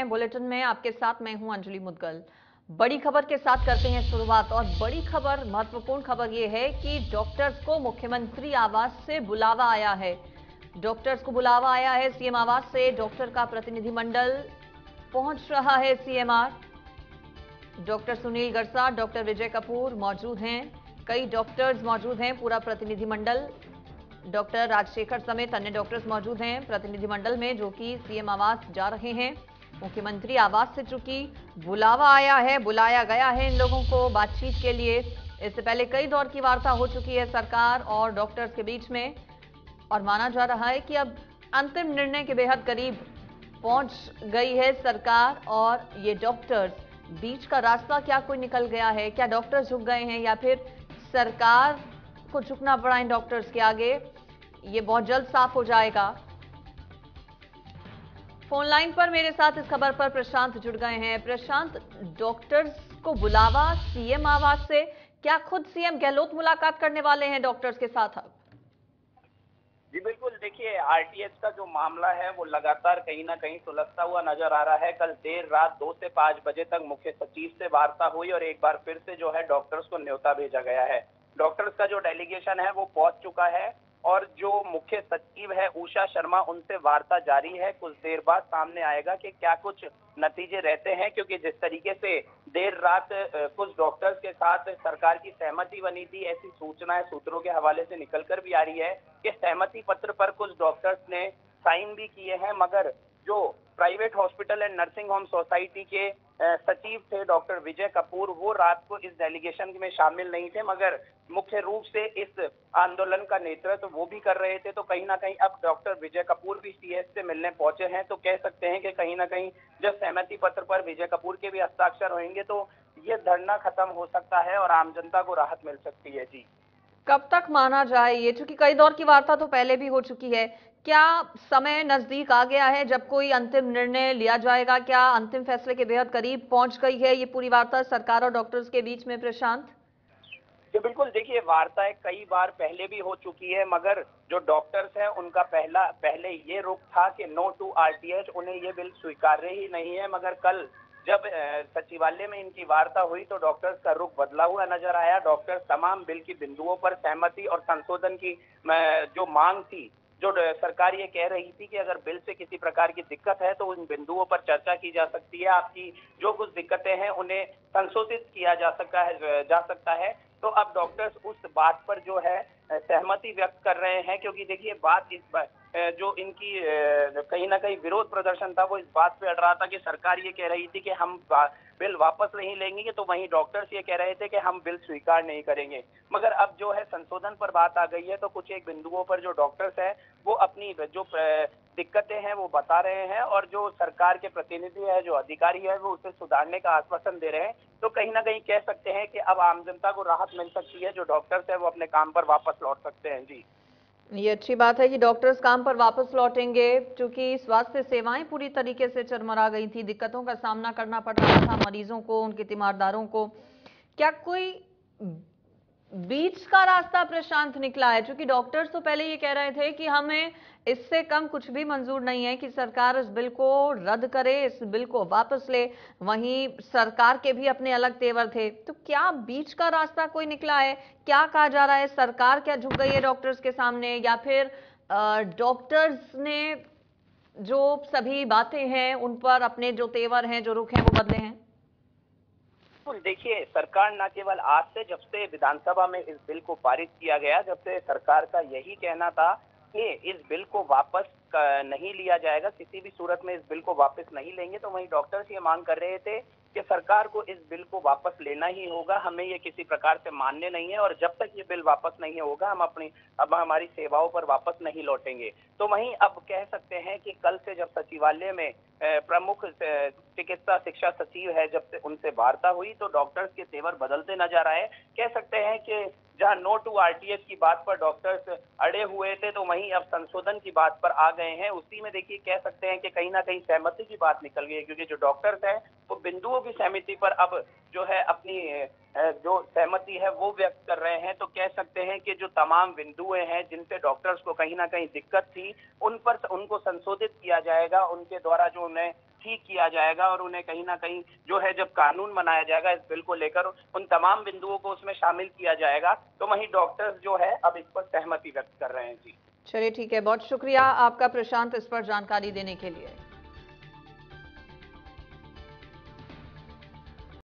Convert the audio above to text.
हैं बुलेटिन में, आपके साथ मैं हूं अंजलि मुदगल। बड़ी खबर के साथ करते हैं शुरुआत और बड़ी खबर, महत्वपूर्ण खबर यह है कि डॉक्टर्स को मुख्यमंत्री आवास से बुलावा आया है। डॉक्टर्स को बुलावा आया है सीएम आवास से। डॉक्टर का प्रतिनिधिमंडल पहुंच रहा है सीएमआर। डॉक्टर सुनील गरसा, डॉक्टर विजय कपूर मौजूद हैं, कई डॉक्टर्स मौजूद हैं, पूरा प्रतिनिधिमंडल, डॉक्टर राजशेखर समेत अन्य डॉक्टर्स मौजूद हैं प्रतिनिधिमंडल में, जो कि सीएम आवास जा रहे हैं। मुख्यमंत्री आवास से चूंकि बुलावा आया है, बुलाया गया है इन लोगों को बातचीत के लिए। इससे पहले कई दौर की वार्ता हो चुकी है सरकार और डॉक्टर्स के बीच में, और माना जा रहा है कि अब अंतिम निर्णय के बेहद करीब पहुंच गई है सरकार और ये डॉक्टर्स। बीच का रास्ता क्या कोई निकल गया है, क्या डॉक्टर्स झुक गए हैं या फिर सरकार को झुकना पड़ा इन डॉक्टर्स के आगे, ये बहुत जल्द साफ हो जाएगा। फोन लाइन पर मेरे साथ इस खबर पर प्रशांत जुड़ गए हैं। प्रशांत, डॉक्टर्स को बुलावा सीएम आवास से, क्या खुद सीएम गहलोत मुलाकात करने वाले हैं डॉक्टर्स के साथ अब? जी बिल्कुल, देखिए आरटीएच का जो मामला है वो लगातार कहीं ना कहीं सुलझता हुआ नजर आ रहा है। कल देर रात 2 से 5 बजे तक मुख्य सचिव से वार्ता हुई और एक बार फिर से जो है डॉक्टर्स को न्योता भेजा गया है। डॉक्टर्स का जो डेलीगेशन है वो पहुंच चुका है और जो मुख्य सचिव है उषा शर्मा, उनसे वार्ता जारी है। कुछ देर बाद सामने आएगा कि क्या कुछ नतीजे रहते हैं, क्योंकि जिस तरीके से देर रात कुछ डॉक्टर्स के साथ सरकार की सहमति बनी थी, ऐसी सूचनाएं सूत्रों के हवाले से निकलकर भी आ रही है कि सहमति पत्र पर कुछ डॉक्टर्स ने साइन भी किए हैं, मगर जो private hospital and nursing home society के सचिव थे डॉक्टर विजय कपूर, वो रात को इस डेलीगेशन में शामिल नहीं थे, मगर मुख्य रूप से इस आंदोलन का नेतृत्व वो भी कर रहे थे। तो कहीं ना कहीं अब डॉक्टर विजय कपूर भी सीएस से मिलने पहुंचे हैं, तो कह सकते हैं कि कहीं ना कहीं जब सहमति पत्र पर विजय कपूर के भी हस्ताक्षर होंगे तो ये धरना खत्म हो सकता है और आम जनता को राहत मिल सकती है। जी, कब तक माना जाए ये, चूंकि कई दौर की वार्ता तो पहले भी हो चुकी है, क्या समय नजदीक आ गया है जब कोई अंतिम निर्णय लिया जाएगा? क्या अंतिम फैसले के बेहद करीब पहुंच गई है ये पूरी वार्ता सरकार और डॉक्टर्स के बीच में, प्रशांत? जी बिल्कुल, देखिए वार्ताएं कई बार पहले भी हो चुकी है, मगर जो डॉक्टर्स हैं उनका पहले ये रुख था कि नो टू आरटीएच, उन्हें ये बिल स्वीकार्य ही नहीं है। मगर कल जब सचिवालय में इनकी वार्ता हुई तो डॉक्टर्स का रुख बदला हुआ नजर आया। डॉक्टर्स तमाम बिल की बिंदुओं पर सहमति और संशोधन की जो मांग थी, जो सरकार ये कह रही थी कि अगर बिल से किसी प्रकार की दिक्कत है तो उन बिंदुओं पर चर्चा की जा सकती है, आपकी जो कुछ दिक्कतें हैं उन्हें संशोधित किया जा सकता है। तो अब डॉक्टर्स उस बात पर जो है सहमति व्यक्त कर रहे हैं, क्योंकि देखिए बात जो इनकी कहीं ना कहीं विरोध प्रदर्शन था वो इस बात पे अड़ रहा था कि सरकार ये कह रही थी कि हम बिल वापस नहीं लेंगे, तो वहीं डॉक्टर्स ये कह रहे थे कि हम बिल स्वीकार नहीं करेंगे। मगर अब जो है संशोधन पर बात आ गई है, तो कुछ एक बिंदुओं पर जो डॉक्टर्स है वो अपनी जो दिक्कतें हैं वो बता रहे हैं और जो सरकार के प्रतिनिधि है, जो अधिकारी है, वो उसे सुधारने का आश्वासन दे रहे हैं। तो कहीं ना कहीं कह सकते हैं कि अब आम जनता को राहत मिल सकती है, जो डॉक्टर्स है वो अपने काम पर वापस लौट सकते हैं। जी, ये अच्छी बात है कि डॉक्टर्स काम पर वापस लौटेंगे, क्योंकि स्वास्थ्य सेवाएं पूरी तरीके से चरमरा गई थी, दिक्कतों का सामना करना पड़ रहा था मरीजों को, उनके तीमारदारों को। क्या कोई बीच का रास्ता, प्रशांत, निकला है? क्योंकि डॉक्टर्स तो पहले ये कह रहे थे कि हमें इससे कम कुछ भी मंजूर नहीं है कि सरकार इस बिल को रद्द करे, इस बिल को वापस ले। वहीं सरकार के भी अपने अलग तेवर थे, तो क्या बीच का रास्ता कोई निकला है? क्या कहा जा रहा है, सरकार क्या झुक गई है डॉक्टर्स के सामने, या फिर डॉक्टर्स ने जो सभी बातें हैं उन पर अपने जो तेवर हैं, जो रुख हैं, वो बदले हैं? बिल्कुल, देखिए सरकार न केवल आज से, जब से विधानसभा में इस बिल को पारित किया गया, जब से सरकार का यही कहना था कि इस बिल को वापस नहीं लिया जाएगा, किसी भी सूरत में इस बिल को वापस नहीं लेंगे, तो वहीं डॉक्टर्स ये मांग कर रहे थे कि सरकार को इस बिल को वापस लेना ही होगा, हमें ये किसी प्रकार से मान्य नहीं है और जब तक ये बिल वापस नहीं होगा हम अब हमारी सेवाओं पर वापस नहीं लौटेंगे। तो वहीं अब कह सकते हैं कि कल से जब सचिवालय में प्रमुख चिकित्सा शिक्षा सचिव है, जब से उनसे वार्ता हुई तो डॉक्टर्स के तेवर बदलते नजर आए। कह सकते हैं कि जहां नो टू आरटीएच की बात पर डॉक्टर्स अड़े हुए थे, तो वहीं अब संशोधन की बात पर आ गए हैं। उसी में देखिए कह सकते हैं कि कहीं ना कहीं सहमति की बात निकल गई है, क्योंकि जो डॉक्टर्स हैं वो बिंदुओं की सहमति पर अब जो है अपनी जो सहमति है वो व्यक्त कर रहे हैं। तो कह सकते हैं कि जो तमाम बिंदुएं हैं जिनसे डॉक्टर्स को कहीं ना कहीं दिक्कत थी, उनको संशोधित किया जाएगा, उनके द्वारा जो उन्हें ठीक किया जाएगा और उन्हें कहीं ना कहीं जो है जब कानून बनाया जाएगा इस बिल को लेकर उन तमाम बिंदुओं को उसमें शामिल किया जाएगा। तो वहीं डॉक्टर्स जो है अब इस पर सहमति व्यक्त कर रहे हैं। जी चलिए ठीक है, बहुत शुक्रिया आपका प्रशांत इस पर जानकारी देने के लिए।